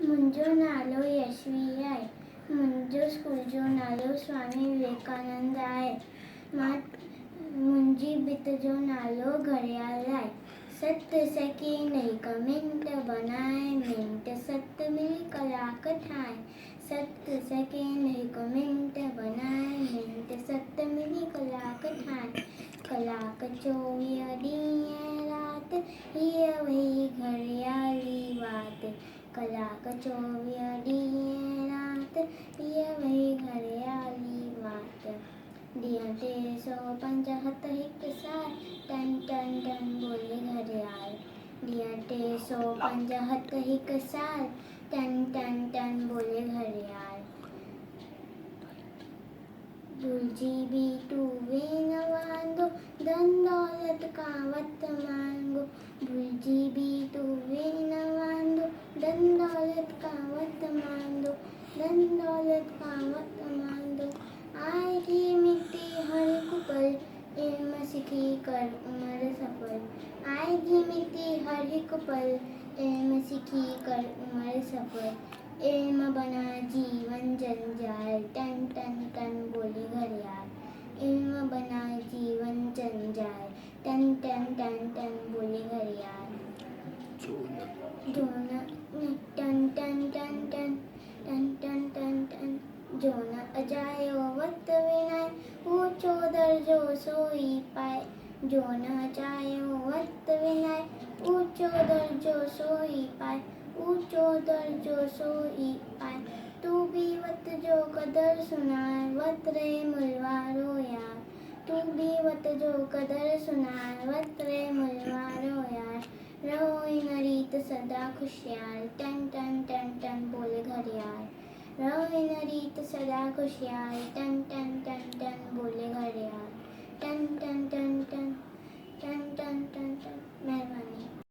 मुंहिंजो नालो यशवी आहे। मुंहिंजो स्कूल जो नालो स्वामी विवेकानंद आहे। मुंहिंजी भित जो नालो घड़ियाल आहे। 7 सेकेंड हिकु मिंट बनाए, मिंट 7 मिली कलाक ठाहे। 7 सेकेंड हिकु मिंट बनाए, मिंट 7 मिली कलाक ठाहे। कलाक 24 ॾींहं राति, हीअ वही घड़ियाली वात। कलाक 24 ॾींहं राति, हीअ वही घड़ियाली वात। ॾींहं 365 हिकु साल, टन टन टन बोले घड़ियाल। ॾींहं 365 हिकु साल, टन टन टन बोले घड़ियाल। भुलिजी बि तूं न वांदो, धन दौलत का वत मांगो। भुलिजी बि तूं न वांदो, धन दौलत का वत मांगो। धन दौलत का वत मांगो। आएगी मिट्टी हर एक पल, इल्म सीखी कर उम्र सफल। आएगी मिट्टी हर एक पल, इल्म सीखी कर उम्र सफल। इल्म बना जीवन जंजाल, टन टन टन बोले घड़ियाल। इल्म बना जीवन जंजाल, टन टन टन टन बोले घड़ियाल। टन टन टन टन टन टन टन टन। जो न अजायो वत विनाए, ऊंचो दर्जो सोई पाए। जो न अजायो वत विनाए, ऊंचो दर्जो सोई पाए। ऊंचो दर्जो सोई पाए। तू भी वत जो कदर सुञाण, वत रे मुलवारो यार। तू भी वत जो कदर सुञाण, वत रे मुलवारो यार। रहो इन रीत सदा खुशहाल, टन टन टन टन बोले घड़ियाल। रहो इन रीत सदा खुशहाल, टन टन टन टन